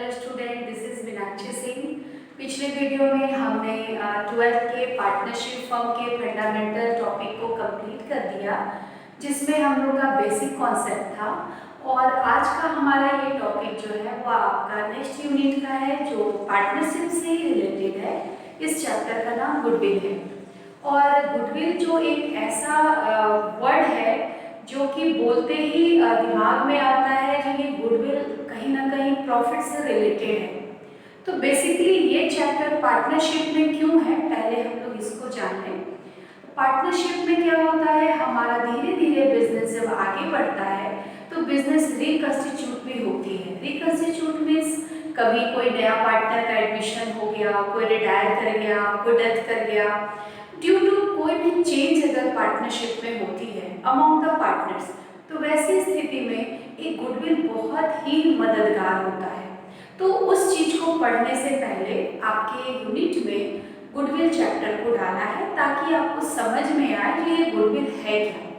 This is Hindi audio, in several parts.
Hello student, this is Meenakshi Singh. पिछले वीडियो में हमने 12th के पार्टनरशिप फर्म के फंडामेंटल टॉपिक को कंप्लीट कर दिया, जिसमें हम लोग का बेसिक कॉन्सेप्ट था। और आज का हमारा ये टॉपिक जो है वो आपका नेक्स्ट यूनिट का है, जो पार्टनरशिप से रिलेटेड है। इस चैप्टर का नाम गुडविल है। और गुडविल जो एक ऐसा वर्ड है जो कि बोलते ही दिमाग में आता है, जो ये गुडविल कहीं ना कहीं प्रॉफिट से रिलेटेड है। तो बेसिकली ये चैप्टर पार्टनरशिप में क्यों है, पहले हम लोग इसको जान लें। पार्टनरशिप में क्या होता है, हमारा धीरे धीरे बिजनेस जब आगे बढ़ता है तो बिजनेस रिकंस्टिट्यूट भी होती है। रिकंस्टिट्यूट मीन्स कभी कोई नया पार्टनर का एडमिशन हो गया, कोई रिटायर कर गया, कोई डेथ कर गया, ड्यू टू कोई भी चेंज अगर पार्टनरशिप में होती है अमॉन्ग द पार्टनर्स, तो वैसी स्थिति में एक गुडविल बहुत ही मददगार होता है। तो उस चीज को पढ़ने से पहले आपके यूनिट में गुडविल चैप्टर को डाला है, ताकि आपको समझ में आए कि ये गुडविल है क्या।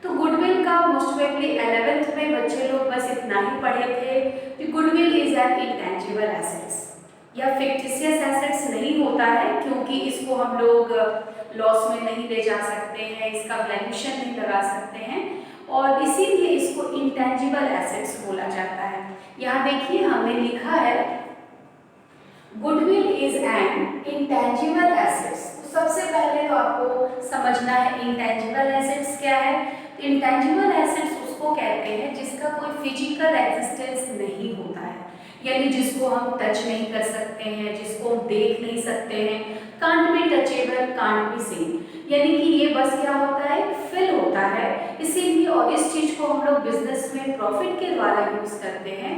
तो गुडविल का मोस्ट प्रोबेबली 11th में बच्चे लोग बस इतना ही पढ़े थे कि goodwill is an intangible assets या फिक्टिशियस एसेट्स नहीं होता है, क्योंकि इसको हम लोग लॉस में नहीं ले जा सकते हैं, इसका वैल्यूएशन नहीं लगा सकते हैं, और इसीलिए इसको इंटेंजिबल एसेट्स बोला जाता है। यहाँ देखिए हमने लिखा है goodwill is an intangible assets. तो सबसे पहले तो आपको समझना है इंटेंजिबल एसेट्स क्या है। तो इंटेंजिबल एसेट्स उसको कहते हैं जिसका कोई फिजिकल एग्जिस्टेंस नहीं होता है, यानी जिसको हम टच नहीं कर सकते हैं, जिसको हम देख नहीं सकते हैं। Can't be touchable, can't be seen, यानी कि ये बस क्या होता है, फिल होता है। इसीलिए और इस चीज को हम लोग बिजनेस में प्रॉफिट के द्वारा यूज करते हैं,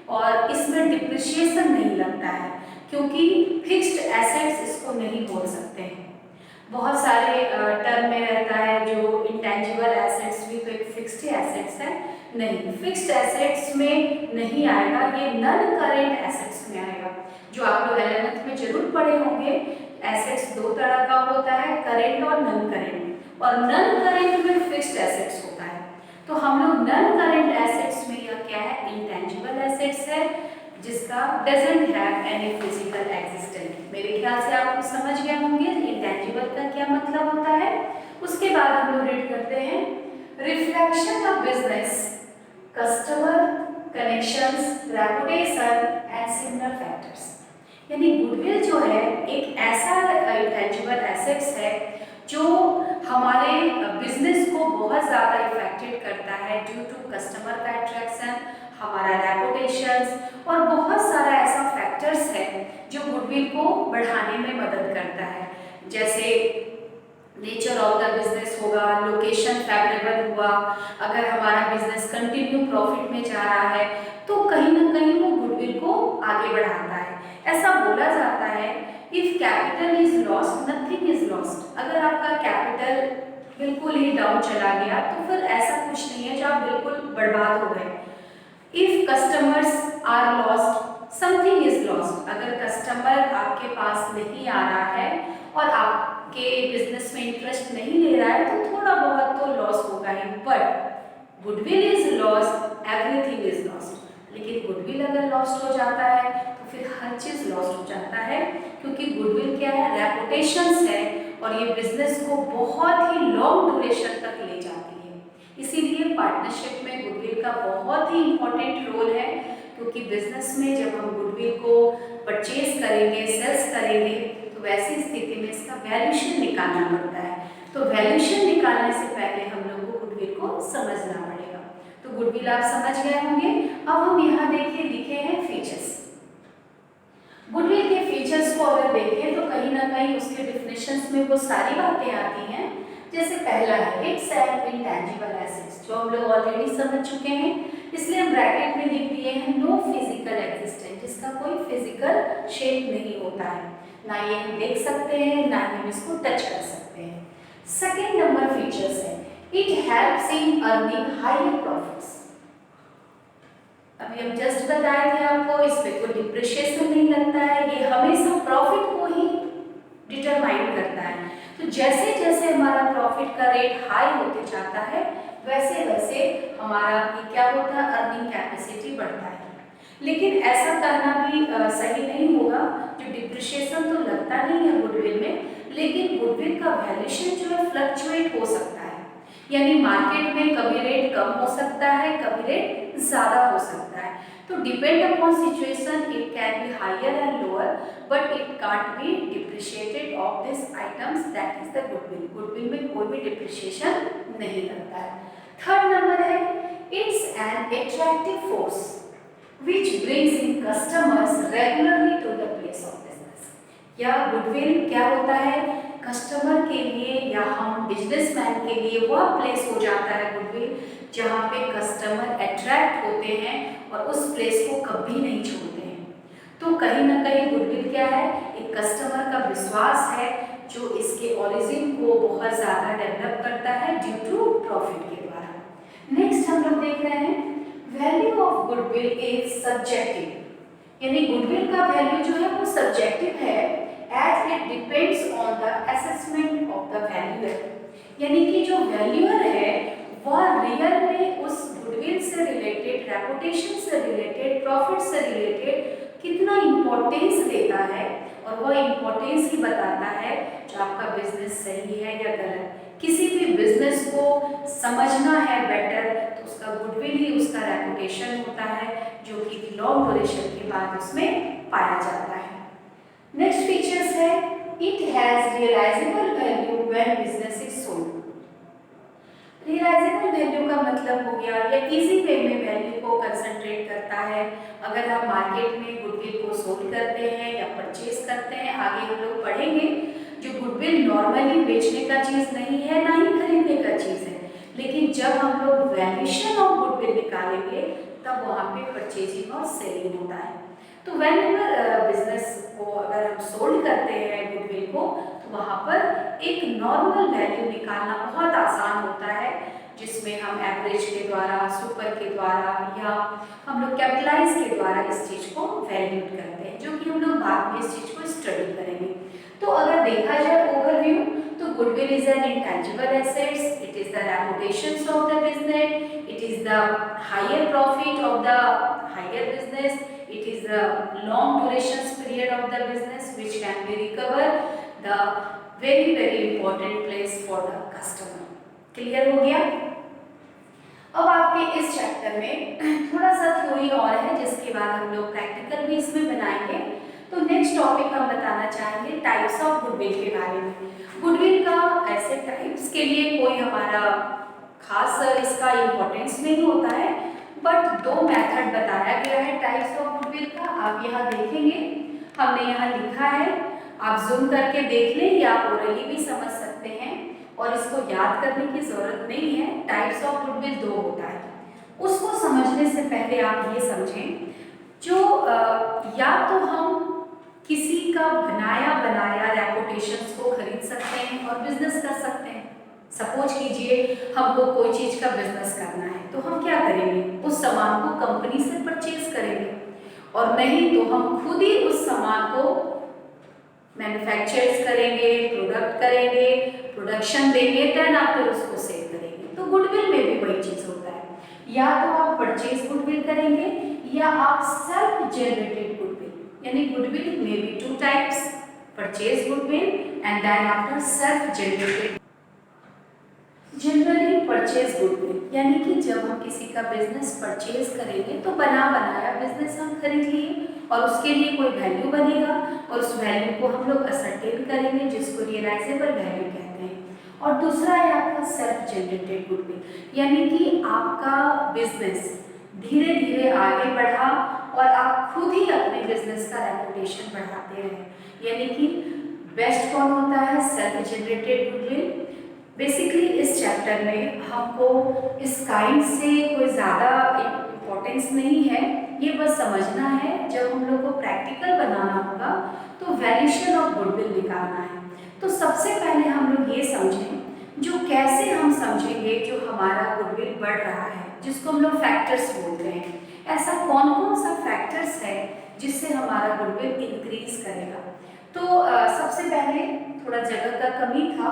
और इसमें डिप्रिशिएशन नहीं लगता है, क्योंकि फिक्स्ड एसेट्स इसको नहीं बोल सकते हैं। बहुत सारे टर्म में रहता है जो इंटेंजिबल एसेट्स भी तो एक फिक्स्ड एसेट्स है, नहीं, फिक्स्ड एसेट्स में नहीं आएगा, ये नॉन करेंट एसेट्स में आएगा। जो आप लोग 11th में जरूर पढ़े होंगे, एसेट्स दो तरह का होता है, करेंट और नॉन करेंट, और नॉन करेंट में फिक्स्ड एसेट्स होता है। तो हम लोग नॉन करेंट एसेट्स में यह क्या है, इंटेंजिबल एसेट्स है, जिसका doesn't have any physical existence. मेरे ख्याल से आप समझ गए होंगे इंटेंजिबल का क्या मतलब होता है। उसके बाद हम लोग रीड करते हैं reflection of business, customer connections, reputation and similar factors. यानी गुडविल जो है एक ऐसा इंटेंजिबल एसेट्स है जो हमारे बिजनेस को बहुत ज़्यादा इफेक्टेड करता है ड्यू टू कस्टमर का अट्रैक्शन, हमारा रेपुटेशन, और बहुत सारा ऐसा फैक्टर्स है जो गुडविल को बढ़ाने में मदद करता है। जैसे नेचर ऑफ द बिजनेस होगा, लोकेशन फेवरेबल हुआ, अगर हमारा बिजनेस कंटिन्यू प्रॉफिट में जा रहा है तो कहीं ना कहीं वो गुडविल को आगे बढ़ाता है। ऐसा बोला जाता है if capital is lost nothing is lost. अगर आपका कैपिटल बिल्कुल ही डाउन चला गया तो फिर ऐसा कुछ नहीं है जो आप बिल्कुल बर्बाद हो गए। If customers are lost something is lost. अगर कस्टमर आपके पास नहीं आ रहा है और आपके बिजनेस में इंटरेस्ट नहीं ले रहा है तो थोड़ा बहुत तो लॉस होगा ही, but goodwill is lost everything is lost. लेकिन गुडविल अगर लॉस्ट हो जाता है तो फिर हर चीज लॉस्ट हो जाता है, क्योंकि गुडविल क्या है, रेपुटेशंस है, और ये बिजनेस को बहुत ही लॉन्ग ड्यूरेशन तक ले जाती है। इसीलिए पार्टनरशिप में गुडविल का बहुत ही इंपॉर्टेंट रोल है, क्योंकि बिजनेस में जब हम गुडविल को परचेज करेंगे, सेल्स करेंगे, तो वैसी स्थिति में इसका वैल्यूएशन निकालना पड़ता है। तो वैल्यूएशन निकालने से पहले हम लोग को गुडविल को समझना पड़ेगा। तो गुडविल आप समझ गए होंगे। अब हम यहाँ देखिए लिखे हैं फीचर्स। गुडविल के फीचर्स को अगर देखें तो कहीं ना कहीं उसके डिफिनेशंस में वो सारी बातें आती हैं। जैसे पहला है इट्स एन इंटेंजिबल एसेट्स, जो हम लोग ऑलरेडी समझ चुके हैं, इसलिए हम ब्रैकेट में लिख दिए हैं नो फिजिकल एग्जिस्टेंस, जिसका कोई फिजिकल शेप नहीं होता है, ना ये हम देख सकते हैं ना ही हम इसको टच कर सकते हैं। सेकेंड नंबर फीचर्स है it helps in earning high profits. अभी हम जस्ट बताए थे आपको, इसमें कोई डिप्रिशिएशन नहीं लगता है, ये हमेशा प्रॉफिट को ही डिटरमाइन करता है। तो जैसे जैसे हमारा प्रॉफिट का रेट हाई होते जाता है, वैसे वैसे हमारा ये क्या होता है, अर्निंग कैपेसिटी बढ़ता है। लेकिन ऐसा कहना भी सही नहीं होगा। जो डिप्रिशिएशन तो लगता नहीं है गुडविल में, लेकिन गुडविल का वैल्यूएशन जो है फ्लक्चुएट हो सकता है। यानी मार्केट में कभी रेट कम हो सकता है, कभी रेट ज़्यादा हो सकता है। तो depend upon situation it can be higher and lower, but it can't be depreciated of this items, that is the goodwill. Goodwill में कोई भी डिप्रिशिएशन नहीं लगता है। थर्ड नंबर है it's an attractive force which brings in customers regularly to the place of business। या गुडविल क्या होता है, कस्टमर के लिए या हम बिजनेसमैन के लिए वह प्लेस हो जाता है गुडविल जहाँ पे कस्टमर अट्रैक्ट होते हैं और उस प्लेस को कभी नहीं छोड़ते हैं। तो कहीं ना कहीं गुडविल क्या है, एक कस्टमर का विश्वास है जो इसके ओरिजिन को बहुत ज़्यादा डेवलप करता है ड्यू टू प्रॉफिट के द्वारा। नेक्स्ट हम लोग देख रहे हैं value of goodwill is subjective, यानी गुडविल का वैल्यू जो है वो सब्जेक्टिव है as it depends on the assessment of the valuer. यानी कि जो वैल्यूअर है वह रियल में उस गुडविल से रिलेटेड, रेपुटेशन से रिलेटेड, प्रॉफिट से रिलेटेड कितना इंपॉर्टेंस देता है और वह इंपॉर्टेंस ही बताता है जो आपका बिजनेस सही है या गलत। किसी भी बिजनेस को समझना है बेटर तो उसका गुडविल ही उसका रेपुटेशन होता है जो कि लॉन्ग ड्यूरेशन के बाद उसमें पाया जाता है। नेक्स्ट फीचर्स है it has realisable value when business is sold. Realisable value का मतलब हो गया या इजी वे में वैल्यू को कंसंट्रेट करता है। अगर हम मार्केट में गुडविल को सोल्ड करते हैं या परचेज करते हैं, आगे हम लोग पढ़ेंगे, जो गुडविल नॉर्मली बेचने का चीज़ नहीं है ना ही खरीदने का चीज़ है, लेकिन जब हम लोग वैल्यूएशन ऑफ गुडविल निकालेंगे तब वहाँ पे परचेजिंग और सेलिंग होता है। तो व्हेन एवर बिजनेस को अगर हम सोल्ड करते हैं गुडविल को, तो वहाँ पर एक नॉर्मल वैल्यू निकालना बहुत आसान होता है, जिसमें हम एवरेज के द्वारा, सुपर के द्वारा या हम लोग कैपिटलाइज के द्वारा इस चीज़ को वैल्यूट करते हैं, जो कि हम लोग बाद में इस चीज़ को स्टडी करेंगे। तो अगर देखा जाए ओवरव्यू, तो goodwill is an intangible assets, it is the reputation of the business, it is the higher profit of the higher business, it is the long duration period of the business which can be recover the very important place for the customer। Clear हो गया। अब आपके इस चैप्टर में थोड़ा सा थ्योरी और है जिसके बाद हम लोग प्रैक्टिकल भी इसमें बनाएंगे। तो नेक्स्ट टॉपिक हम बताना चाहेंगे टाइप्स ऑफ गुडविल के बारे में। गुडविल का ऐसे टाइप्स के लिए कोई हमारा खास इसका इम्पोर्टेंस नहीं होता है, बट दो मेथड बताया गया है टाइप्स ऑफ गुडविल का। आप यहाँ देखेंगे, हमने यहाँ लिखा है, आप जूम करके देख लें या आप ओरली भी समझ सकते हैं और इसको याद करने की जरूरत नहीं है। टाइप्स ऑफ गुडविल दो होता है, उसको समझने से पहले आप ये समझें, जो या तो हम किसी का बनाया रेपुटेशंस को खरीद सकते हैं और बिजनेस कर सकते हैं। सपोज कीजिए हमको कोई चीज़ का बिजनेस करना है, तो हम क्या करेंगे, उस सामान को कंपनी से परचेज करेंगे, और नहीं तो हम खुद ही उस सामान को मैन्युफैक्चर्स करेंगे, प्रोडक्ट करेंगे, प्रोडक्शन देंगे, देन आफ्टर उसको सेल करेंगे। तो गुडविल में भी वही चीज़ होता है, या तो आप परचेज गुडविल करेंगे या आप सेल्फ जनरेटेड गुडविल, यानी गुडविल में भी two types, purchase goodwill and then after self generated. Generally purchase goodwill, यानी कि जब हम किसी का बिजनेस परचेज करेंगे तो बना बनाया बिजनेस हम खरीद लिए और उसके लिए कोई वैल्यू बनेगा और उस वैल्यू को हम लोग असरटेन करेंगे, जिसको रियलाइजेबल वैल्यू कहते हैं। और दूसरा है आपका सेल्फ जनरेटेड गुडविल, यानी कि आपका बिजनेस धीरे धीरे आगे बढ़ा और आप खुद ही अपने बिजनेस का रेपुटेशन बढ़ाते रहे। यानी कि बेस्ट कौन होता है, सेल्फ जनरेटेड गुडविल। बेसिकली इस चैप्टर में हमको इस काइंड से कोई ज़्यादा इम्पोर्टेंस नहीं है, ये बस समझना है। जब हम लोग को प्रैक्टिकल बनाना होगा तो वैल्यूएशन ऑफ गुडविल निकालना है। तो सबसे पहले हम लोग ये समझें, जो कैसे हम समझेंगे जो हमारा गुडविल बढ़ रहा है, जिसको हम लोग फैक्टर्स बोलते हैं। ऐसा कौन कौन सा फैक्टर्स है जिससे हमारा गुडविल इंक्रीज करेगा। तो सबसे पहले थोड़ा जगह का कमी था,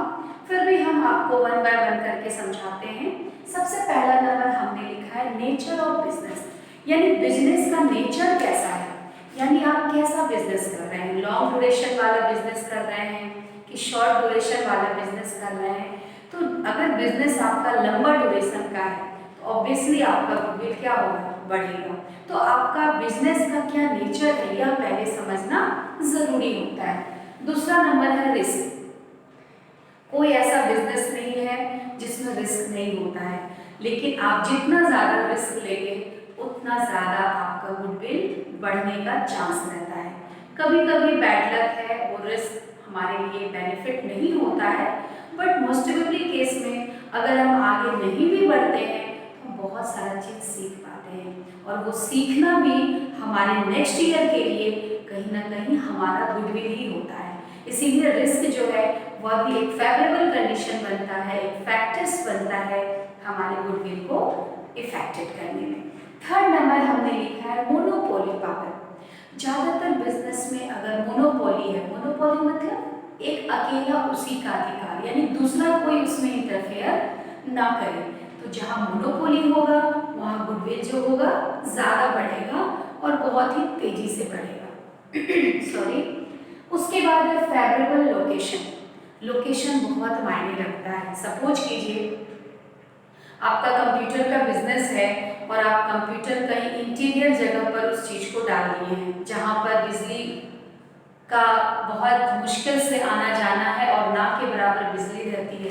फिर भी हम आपको वन बाय वन करके समझाते हैं। सबसे पहला नंबर हमने लिखा है नेचर ऑफ बिजनेस, यानी बिजनेस का नेचर कैसा है, यानी आप कैसा बिजनेस कर रहे हैं, लॉन्ग ड्यूरेशन वाला बिजनेस कर रहे हैं कि शॉर्ट ड्यूरेशन वाला बिजनेस कर रहे हैं। तो अगर बिजनेस आपका लंबा ड्यूरेशन का है तो ऑब्वियसली आपका गुडविल क्या होगा, बढ़ेगा। तो आपका बिजनेस का क्या नेचर है यह पहले समझना जरूरी होता है। दूसरा नंबर है रिस्क। कोई ऐसा बिजनेस नहीं है जिसमें रिस्क नहीं होता है, लेकिन आप जितना ज़्यादा रिस्क लेंगे उतना ज़्यादा आपका गुडविल बढ़ने का चांस रहता है। कभी कभी बैड लक है, वो रिस्क हमारे लिए बेनिफिट नहीं होता है, बट मोस्ट प्रोबेबली केस में अगर हम आगे नहीं भी बढ़ते हैं तो हम बहुत सारा चीज़ सीख पाते हैं, और वो सीखना भी हमारे नेक्स्ट ईयर के लिए कहीं ना कहीं हमारा गुडविल ही होता है। इसीलिए रिस्क जो है वह भी एक फेवरेबल कंडीशन बनता है, एक फैक्टर्स बनता है हमारे गुडविल को इफेक्टेड करने में। थर्ड नंबर हमने लिखा है मोनोपोली पावर। ज़्यादातर बिजनेस में अगर मोनोपोली है, मोनोपोली मतलब एक अकेला उसी का अधिकार, यानी दूसरा कोई उसमें इंटरफेयर ना करे, तो जहाँ मोनोपोली होगा वहाँ गुडविल जो होगा ज़्यादा बढ़ेगा और बहुत ही तेजी से बढ़ेगा। सॉरी। उसके बाद है फेवरेबल लोकेशन। लोकेशन बहुत मायने रखता है। सपोज कीजिए आपका कंप्यूटर का बिजनेस है और आप कंप्यूटर कहीं इंटीरियर जगह पर उस चीज़ को डाल दिए हैं जहाँ पर बिजली का बहुत मुश्किल से आना जाना है और ना के बराबर बिजली रहती है,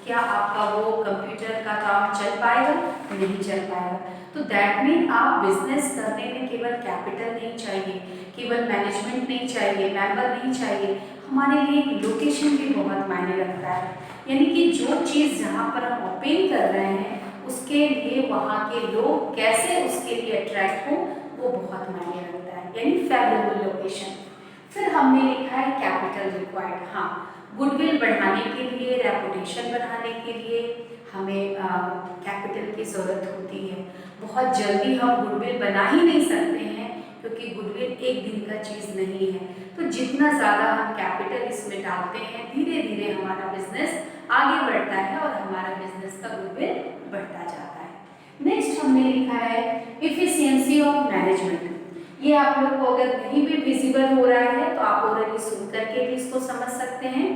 क्या आपका वो कंप्यूटर का काम चल पाएगा? नहीं चल पाएगा। तो दैट मीन आप बिजनेस करने में केवल कैपिटल नहीं चाहिए, केवल मैनेजमेंट नहीं चाहिए, मेंबर नहीं चाहिए, हमारे लिए एक लोकेशन भी बहुत मायने रखता है। यानी कि जो चीज़ जहाँ पर हम ओपन कर रहे हैं उसके लिए वहाँ के लोग कैसे उसके लिए अट्रैक्ट हो वो बहुत मायने रखता है, यानी फेवरेबल लोकेशन। फिर हमने लिखा है कैपिटल रिक्वायर्ड। हाँ, गुडविल बढ़ाने के लिए, रेपुटेशन बढ़ाने के लिए हमें कैपिटल की ज़रूरत होती है। बहुत जल्दी हम गुडविल बना ही नहीं सकते हैं क्योंकि गुडविल एक दिन का चीज़ नहीं है। तो जितना ज़्यादा हम कैपिटल इसमें डालते हैं धीरे धीरे हमारा बिजनेस आगे बढ़ता है और हमारा बिजनेस का गुडविल बढ़ता जाता है। नेक्स्ट हमने लिखा है इफिशियंसी ऑफ मैनेजमेंट। ये आप लोग को अगर कहीं भी विजिबल हो रहा है तो आप ऑलरेडी सुन करके भी इसको समझ सकते हैं।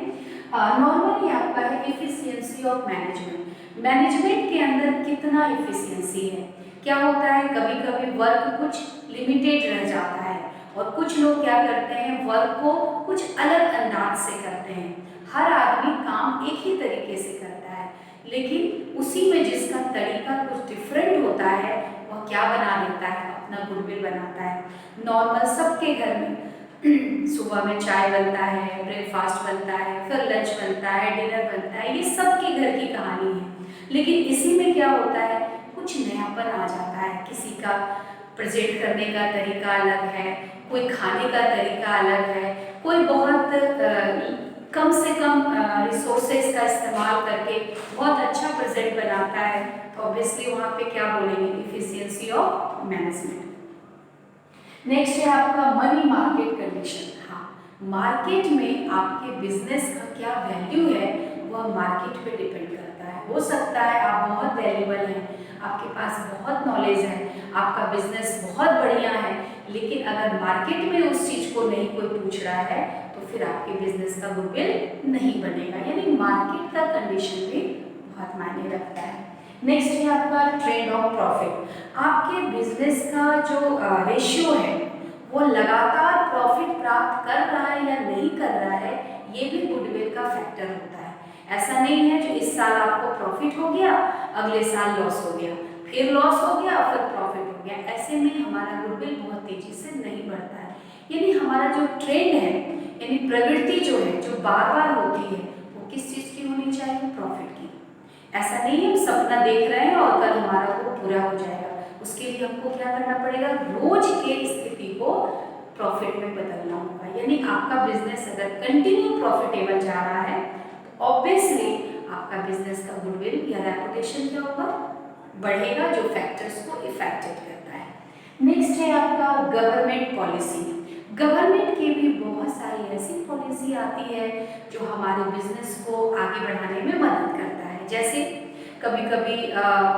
नॉर्मली आपका है इफिशियंसी ऑफ मैनेजमेंट। मैनेजमेंट के अंदर कितना इफिशियंसी है, क्या होता है कभी कभी वर्क कुछ लिमिटेड रह जाता है और कुछ लोग क्या करते हैं वर्क को कुछ अलग अंदाज से करते हैं। हर आदमी काम एक ही तरीके से करता है, लेकिन उसी में जिसका तरीका कुछ डिफरेंट होता है वह क्या बना देता है, अपना गुडविल बनाता है। नॉर्मल सबके घर में सुबह में चाय बनता है, ब्रेकफास्ट बनता है, फिर लंच बनता है, डिनर बनता है, ये सबके घर की कहानी है। लेकिन इसी में क्या होता है कुछ नयापन आ जाता है, किसी का प्रेजेंट करने का तरीका अलग है, कोई खाने का तरीका अलग है, कोई बहुत कम से कम रिसोर्सेज का इस्तेमाल करके बहुत अच्छा प्रेजेंट बनाता है, तो ऑब्वियसली वहाँ पे क्या बोलेंगे इफिशियंसी ऑफ मैनेजमेंट। नेक्स्ट है आपका मनी मार्केट कंडीशन। हाँ, मार्केट में आपके बिजनेस का क्या वैल्यू है वह मार्केट पे डिपेंड करता है। हो सकता है आप बहुत वैल्यूबल हैं, आपके पास बहुत नॉलेज है, आपका बिजनेस बहुत बढ़िया है, लेकिन अगर मार्केट में उस चीज़ को नहीं कोई पूछ रहा है तो फिर आपके बिजनेस का गुडविल नहीं बनेगा। यानी मार्केट का कंडीशन भी बहुत मायने रखता है। नेक्स्ट है आपका ट्रेंड ऑफ प्रॉफिट। आपके बिजनेस का जो रेशियो है वो लगातार प्रॉफिट प्राप्त कर रहा है या नहीं कर रहा है, ये भी गुडविल का फैक्टर होता है। ऐसा नहीं है जो इस साल आपको प्रॉफिट हो गया अगले साल लॉस हो गया, फिर लॉस हो गया फिर प्रॉफिट हो गया, ऐसे में हमारा गुडविल बहुत तेजी से नहीं बढ़ता है। यानी हमारा जो ट्रेंड है यानी प्रवृत्ति जो है जो बार बार होती है वो किस चीज़ की होनी चाहिए, प्रॉफिट की। ऐसा नहीं है हम सपना देख रहे हैं और कल हमारा वो पूरा हो जाएगा, उसके लिए हमको क्या करना पड़ेगा, रोज के स्थिति को प्रॉफिट में बदलना होगा। यानी आपका बिजनेस अगर कंटिन्यू प्रॉफिटेबल जा रहा है तो ऑब्वियसली आपका बिजनेस का गुडविल या रेपुटेशन क्या होगा, बढ़ेगा, जो फैक्टर्स को इफेक्टेड करता है। नेक्स्ट है आपका गवर्नमेंट पॉलिसी। गवर्नमेंट की भी बहुत सारी ऐसी पॉलिसी आती है जो हमारे बिजनेस को आगे बढ़ाने में मदद करता है। जैसे कभी कभी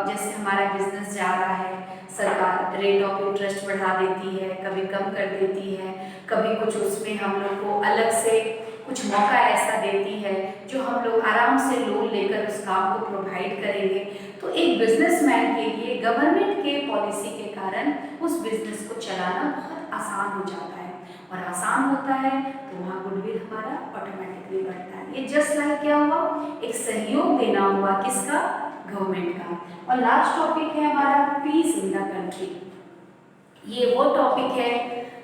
जैसे हमारा बिजनेस जा रहा है, सरकार रेट ऑफ इंटरेस्ट बढ़ा देती है, कभी कम कर देती है, कभी कुछ उसमें हम लोग को अलग से कुछ मौका ऐसा देती है जो हम लोग आराम से लोन लेकर उस काम को प्रोवाइड करेंगे। तो एक बिजनेसमैन के लिए गवर्नमेंट के पॉलिसी के कारण उस बिजनेस को चलाना बहुत आसान हो जाता है, और आसान होता है तो वहाँ गुडविल हमारा ऑटोमेटिकली बढ़ता है। ये जस्ट लाइक क्या हुआ, एक सहयोग देना हुआ, किसका, गवर्नमेंट का। और लास्ट टॉपिक है हमारा पीस इन द कंट्री। ये वो टॉपिक है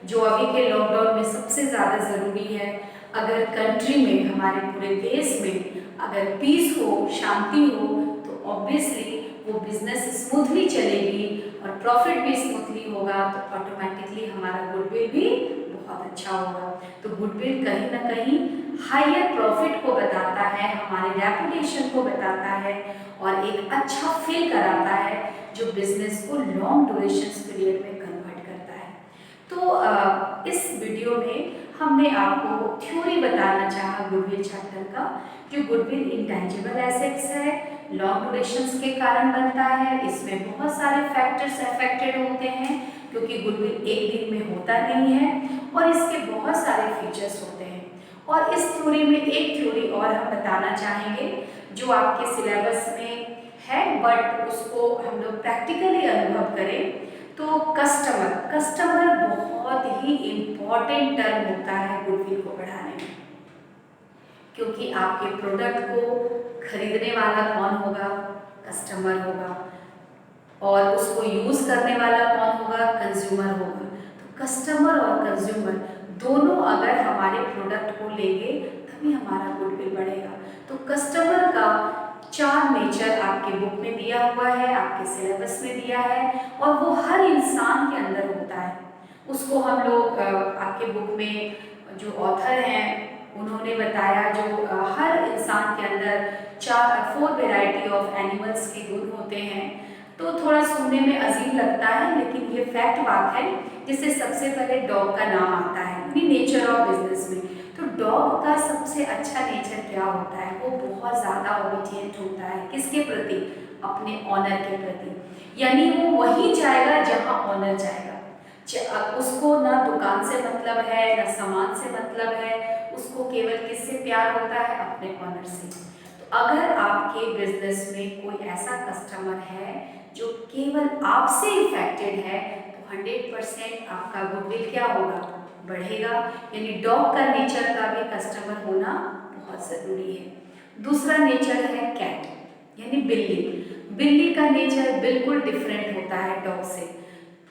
जो अभी के लॉकडाउन में सबसे ज़्यादा ज़रूरी है। अगर कंट्री में, हमारे पूरे देश में अगर पीस हो, शांति हो, तो ऑब्वियसली वो बिजनेस स्मूथली चलेगी और प्रॉफिट भी स्मूथली होगा, तो ऑटोमेटिकली हमारा गुडविल भी बहुत अच्छा होगा। तो गुडविल कहीं ना कहीं हायर प्रॉफिट को बताता है, हमारे रेपुटेशन को बताता है, और एक अच्छा फील कराता है जो बिजनेस को लॉन्ग ड्यूरेशन पीरियड में कन्वर्ट करता है। तो इस वीडियो में हमने आपको थ्योरी बताना चाहा गुडविल चैप्टर का। जो गुडविल इंटेंजिबल एसेट्स है, लॉन्ग ड्यूरेशंस के कारण बनता है। इसमें बहुत सारे फैक्टर्स अफेक्टेड होते हैं, क्योंकि गुडविल एक दिन में होता नहीं है, और इसके बहुत सारे फीचर्स होते हैं। और इस थ्योरी में एक थ्योरी और हम बताना चाहेंगे जो आपके सिलेबस में है, बट उसको हम लोग प्रैक्टिकली अनुभव करें। तो कस्टमर बहुत ही इम्पॉर्टेंट टर्म होता है गुडविल को बढ़ाने में, क्योंकि आपके प्रोडक्ट को खरीदने वाला कौन होगा, कस्टमर होगा, और उसको यूज करने वाला कौन होगा, कंज्यूमर होगा। तो कस्टमर और कंज्यूमर दोनों अगर हमारे प्रोडक्ट को लेंगे तभी हमारा गुडविल बढ़ेगा। तो कस्टमर का 4 नेचर आपके बुक में दिया हुआ है, आपके सिलेबस में दिया है, और वो हर इंसान के अंदर होता है। उसको हम लोग आपके बुक में जो ऑथर हैं उन्होंने बताया, जो हर इंसान के अंदर 4 वेराइटी ऑफ एनिमल्स के गुण होते हैं। तो थोड़ा सुनने में अजीब लगता है, लेकिन ये फैक्ट बात है। जिससे सबसे पहले डॉग का नाम आता है नेचर ऑफ बिजनेस में। तो डॉग का सबसे अच्छा नेचर क्या होता है, वो बहुत ज़्यादा ओबीडिएंट होता है। किसके प्रति, अपने ऑनर के प्रति। यानी वो वहीं जाएगा जहाँ ऑनर जाएगा। उसको ना दुकान से मतलब है, ना सामान से मतलब है, उसको केवल किससे प्यार होता है, अपने ऑनर से। तो अगर आपके बिजनेस में कोई ऐसा कस्टमर है जो केवल आपसे इफेक्टेड है, तो 100% आपका गुडविल क्या होगा, बढ़ेगा। यानी डॉग का नेचर का भी कस्टमर होना बहुत ज़रूरी है। दूसरा नेचर है कैट, यानी बिल्ली। बिल्ली का नेचर बिल्कुल डिफरेंट होता है डॉग से।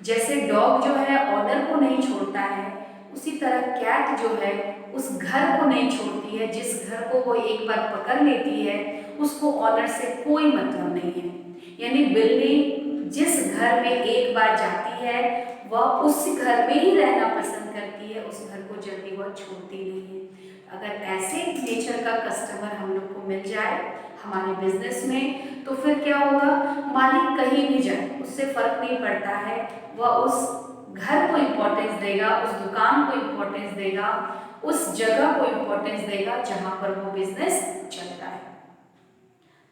जैसे डॉग जो है ऑनर को नहीं छोड़ता है, उसी तरह कैट जो है उस घर को नहीं छोड़ती है। जिस घर को वो एक बार पकड़ लेती है, उसको ऑनर से कोई मतलब नहीं है। यानी बिल्ली जिस घर में एक बार जाती है, वह उस घर में ही रहना पसंद करती है, उस घर को जल्दी वह छोड़ती नहीं है। अगर ऐसे नेचर का कस्टमर हम लोग को मिल जाए हमारे बिजनेस में, तो फिर क्या होगा, मालिक कहीं भी जाए उससे फर्क नहीं पड़ता है, वह उस घर को इम्पोर्टेंस देगा, उस दुकान को इम्पोर्टेंस देगा, उस जगह को इम्पोर्टेंस देगा जहां पर वो बिजनेस चलता है।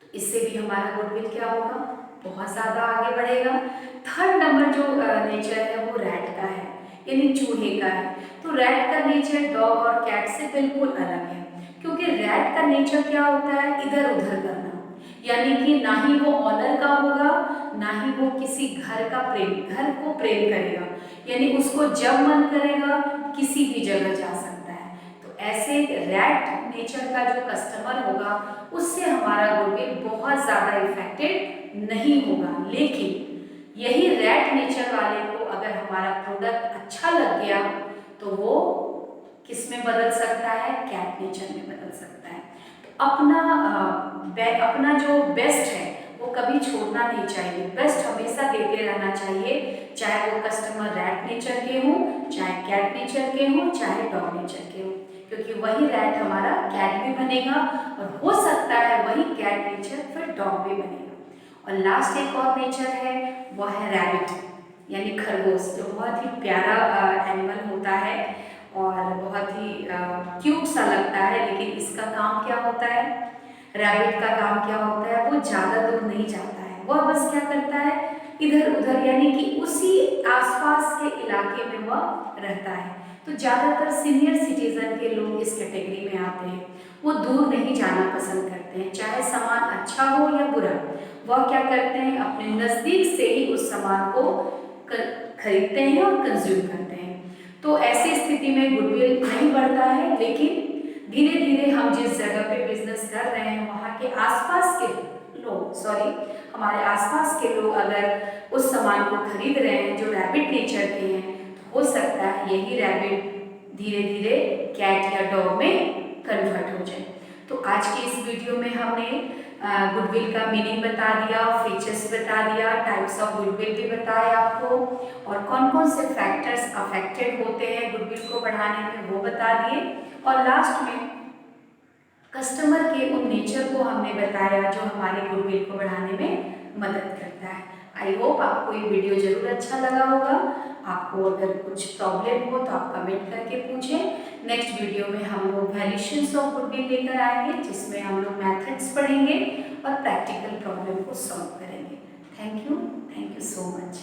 तो इससे भी हमारा गुडविल क्या होगा, बहुत ज़्यादा आगे बढ़ेगा। थर्ड नंबर जो नेचर है वो रैट का है, यानी चूहे का है। तो रैट का नेचर डॉग और कैट से बिल्कुल अलग है, क्योंकि रैट का नेचर क्या होता है, इधर उधर करना। यानी कि ना ही वो ऑनर का होगा, ना ही वो किसी घर को प्रेम करेगा। यानी उसको जब मन करेगा किसी भी जगह जा सकता है। तो ऐसे रैट नेचर का जो कस्टमर होगा, उससे हमारा गुडविल बहुत ज़्यादा इफेक्टेड नहीं होगा। लेकिन यही रैट नेचर वाले को अगर हमारा प्रोडक्ट अच्छा लग गया, तो वो किस में बदल सकता है, कैट नेचर में बदल सकता है। तो अपना जो बेस्ट है वो कभी छोड़ना नहीं चाहिए, बेस्ट हमेशा देते रहना चाहिए, चाहे वो कस्टमर रैट नेचर के हों, चाहे कैट नेचर के हों, चाहे डॉग नेचर के हों, क्योंकि वही रैट हमारा कैट भी बनेगा, और हो सकता है वही कैट नेचर फिर डॉग भी बनेगा। और लास्ट एक और नेचर है, वह है रैबिट, यानी खरगोश, जो बहुत ही प्यारा एनिमल होता है और बहुत ही क्यूट सा लगता है। लेकिन इसका काम क्या होता है, रैबिट का काम क्या होता है, वो ज़्यादा दूर नहीं जाता है, वह बस क्या करता है, इधर उधर यानी कि उसी आसपास के इलाके में वह रहता है। तो ज़्यादातर सीनियर सिटीजन के लोग इस कैटेगरी में आते हैं, वो दूर नहीं जाना पसंद करते हैं, चाहे सामान अच्छा हो या बुरा, वह क्या करते हैं, अपने नज़दीक से ही उस सामान को खरीदते हैं और कंज्यूम करते हैं। तो ऐसी स्थिति में गुडविल नहीं बढ़ता है, लेकिन धीरे धीरे हम जिस जगह पे बिजनेस कर रहे हैं वहाँ के आसपास के लोग, हमारे आसपास के लोग अगर उस सामान को खरीद रहे हैं जो रैबिट नेचर के हैं, तो हो सकता है यही रैबिट धीरे धीरे कैट या डॉग में कन्वर्ट हो जाए। तो आज की इस वीडियो में हमने गुडविल का मीनिंग बता दिया, फीचर्स बता दिया, टाइप्स ऑफ गुडविल भी बताए आपको, और कौन कौन से फैक्टर्स अफेक्टेड होते हैं गुडविल को बढ़ाने में वो बता दिए, और लास्ट में कस्टमर के उन नेचर को हमने बताया जो हमारे गुडविल को बढ़ाने में मदद करता है। आई होप आपको ये वीडियो जरूर अच्छा लगा होगा। आपको अगर कुछ प्रॉब्लम हो तो आप कमेंट करके पूछें। नेक्स्ट वीडियो में हम लोग वैल्यूएशंस ऑफ गुडविल लेकर आएंगे, जिसमें हम लोग मैथड्स पढ़ेंगे और प्रैक्टिकल प्रॉब्लम को सॉल्व करेंगे। Thank you so much.